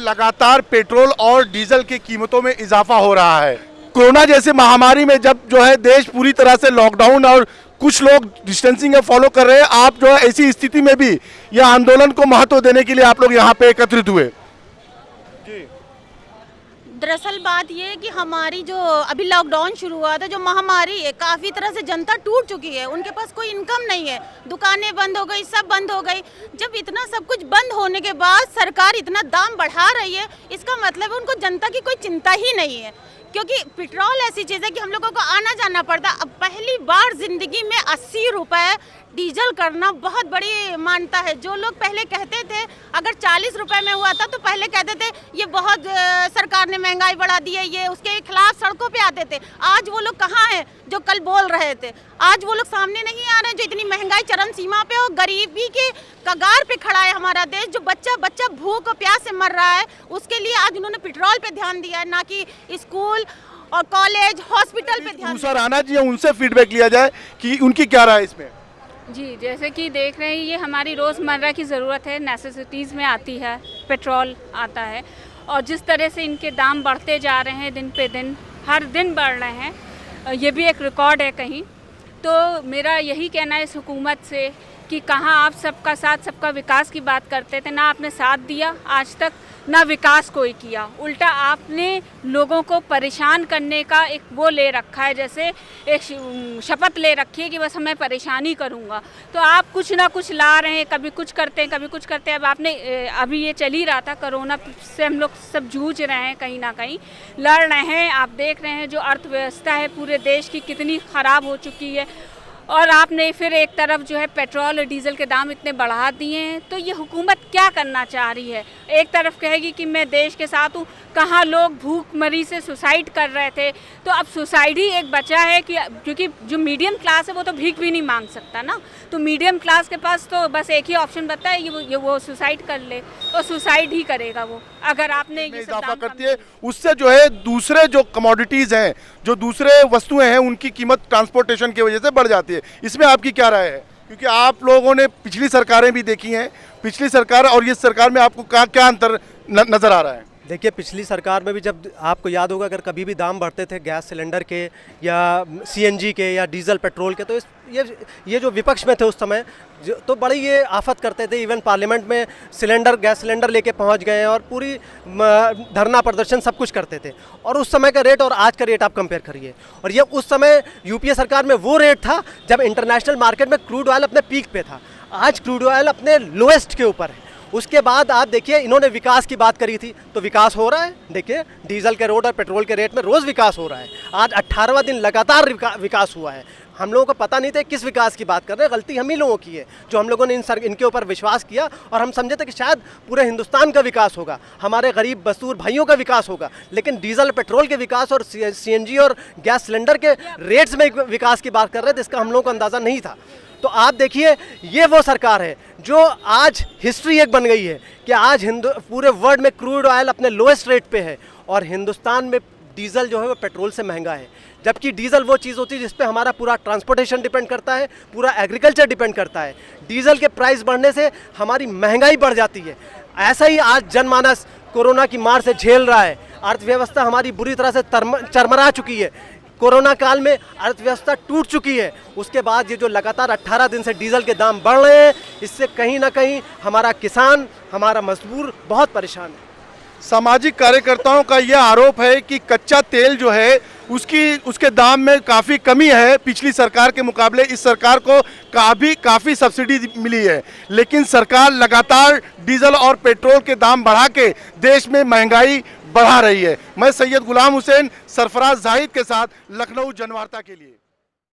लगातार पेट्रोल और डीजल की कीमतों में इजाफा हो रहा है। कोरोना जैसे महामारी में जब जो है देश पूरी तरह से लॉकडाउन और कुछ लोग डिस्टेंसिंग फॉलो कर रहे हैं, आप जो है ऐसी स्थिति में भी यह आंदोलन को महत्व देने के लिए आप लोग यहाँ पे एकत्रित हुए। दरअसल बात ये है कि हमारी जो अभी लॉकडाउन शुरू हुआ था, जो महामारी है, काफ़ी तरह से जनता टूट चुकी है। उनके पास कोई इनकम नहीं है, दुकानें बंद हो गई, सब बंद हो गई। जब इतना सब कुछ बंद होने के बाद सरकार इतना दाम बढ़ा रही है, इसका मतलब है उनको जनता की कोई चिंता ही नहीं है। क्योंकि पेट्रोल ऐसी चीज़ है कि हम लोगों को आना जाना पड़ता। अब पहली बार ज़िंदगी में 80 रुपये डीजल करना बहुत बड़ी मानता है। जो लोग पहले कहते थे अगर 40 रुपए में हुआ था तो पहले कहते थे ये बहुत सरकार ने महंगाई बढ़ा दी है, ये उसके खिलाफ सड़कों पे आते थे। आज वो लोग कहाँ हैं जो कल बोल रहे थे? आज वो लोग सामने नहीं आ रहे जो इतनी महंगाई चरम सीमा पे हो, गरीबी के कगार पे खड़ा है हमारा देश। जो बच्चा बच्चा भूख और प्यास से मर रहा है, उसके लिए आज उन्होंने पेट्रोल पे ध्यान दिया है, ना कि स्कूल और कॉलेज हॉस्पिटल पे ध्यान। दूसरा राणा जी, उनसे फीडबैक लिया जाए कि उनकी क्या राय है इसमें। जी, जैसे कि देख रहे हैं ये हमारी रोज़मर्रा की ज़रूरत है, नेसेसिटीज़ में आती है, पेट्रोल आता है। और जिस तरह से इनके दाम बढ़ते जा रहे हैं दिन पे दिन, हर दिन बढ़ रहे हैं, ये भी एक रिकॉर्ड है कहीं। तो मेरा यही कहना है इस हुकूमत से कि कहाँ आप सबका साथ सबका विकास की बात करते थे, ना आपने साथ दिया आज तक, ना विकास कोई किया। उल्टा आपने लोगों को परेशान करने का एक वो ले रखा है, जैसे एक शपथ ले रखी है कि बस मैं परेशानी करूँगा। तो आप कुछ ना कुछ ला रहे हैं, कभी कुछ करते हैं, कभी कुछ करते हैं। अब आपने अभी ये चल ही रहा था, कोरोना से हम लोग सब जूझ रहे हैं, कहीं ना कहीं लड़ रहे हैं। आप देख रहे हैं जो अर्थव्यवस्था है पूरे देश की कितनी ख़राब हो चुकी है। और आपने फिर एक तरफ जो है पेट्रोल और डीजल के दाम इतने बढ़ा दिए हैं। तो ये हुकूमत क्या करना चाह रही है? एक तरफ कहेगी कि मैं देश के साथ हूँ, कहाँ लोग भूखमरी से सुसाइड कर रहे थे। तो अब सुसाइड ही एक बचा है कि क्योंकि जो मीडियम क्लास है वो तो भीख भी नहीं मांग सकता ना। तो मीडियम क्लास के पास तो बस एक ही ऑप्शन बता है, ये वो सुसाइड कर ले, तो सुसाइड ही करेगा वो। अगर आपने ये इजाफा करती है, उससे जो है दूसरे जो कमोडिटीज़ हैं, जो दूसरे वस्तुएं हैं, उनकी कीमत ट्रांसपोर्टेशन की वजह से बढ़ जाती है। इसमें आपकी क्या राय है? क्योंकि आप लोगों ने पिछली सरकारें भी देखी हैं, पिछली सरकार और इस सरकार में आपको क्या अंतर नज़र आ रहा है? देखिए, पिछली सरकार में भी जब आपको याद होगा, अगर कभी भी दाम बढ़ते थे गैस सिलेंडर के या सीएनजी के या डीजल पेट्रोल के, तो ये जो विपक्ष में थे उस समय तो बड़ी ये आफत करते थे। इवन पार्लियामेंट में गैस सिलेंडर लेके पहुंच गए और पूरी धरना प्रदर्शन सब कुछ करते थे। और उस समय का रेट और आज का रेट आप कंपेयर करिए। और ये उस समय यूपीए सरकार में वो रेट था जब इंटरनेशनल मार्केट में क्रूड ऑयल अपने पीक पे था। आज क्रूड ऑयल अपने लोएस्ट के ऊपर है। उसके बाद आप देखिए, इन्होंने विकास की बात करी थी, तो विकास हो रहा है। देखिए, डीजल के रेट और पेट्रोल के रेट में रोज़ विकास हो रहा है। आज 18वां दिन लगातार विकास हुआ है। हम लोगों को पता नहीं था किस विकास की बात कर रहे हैं। गलती हम ही लोगों की है जो हम लोगों ने इनके ऊपर विश्वास किया और हम समझे थे कि शायद पूरे हिंदुस्तान का विकास होगा, हमारे गरीब मजदूर भाइयों का विकास होगा। लेकिन डीजल पेट्रोल के विकास और सीएनजी और गैस सिलेंडर के रेट्स में विकास की बात कर रहे थे, जिसका हम लोगों को अंदाज़ा नहीं था। तो आप देखिए, ये वो सरकार है जो आज हिस्ट्री एक बन गई है कि आज पूरे वर्ल्ड में क्रूड ऑयल अपने लोएस्ट रेट पे है और हिंदुस्तान में डीजल जो है वो पेट्रोल से महंगा है। जबकि डीजल वो चीज़ होती है जिस पे हमारा पूरा ट्रांसपोर्टेशन डिपेंड करता है, पूरा एग्रीकल्चर डिपेंड करता है। डीजल के प्राइस बढ़ने से हमारी महंगाई बढ़ जाती है। ऐसा ही आज जनमानस कोरोना की मार से झेल रहा है। अर्थव्यवस्था हमारी बुरी तरह से चरमरा चुकी है। कोरोना काल में अर्थव्यवस्था टूट चुकी है। उसके बाद ये जो लगातार 18 दिन से डीजल के दाम बढ़ रहे हैं, इससे कहीं ना कहीं हमारा किसान, हमारा मजदूर बहुत परेशान है। सामाजिक कार्यकर्ताओं का यह आरोप है कि कच्चा तेल जो है उसके दाम में काफ़ी कमी है। पिछली सरकार के मुकाबले इस सरकार को काफ़ी सब्सिडी मिली है, लेकिन सरकार लगातार डीजल और पेट्रोल के दाम बढ़ा के देश में महंगाई बढ़ा रही है। मैं सैयद गुलाम हुसैन, सरफराज जाहिद के साथ, लखनऊ जनवार्ता के लिए।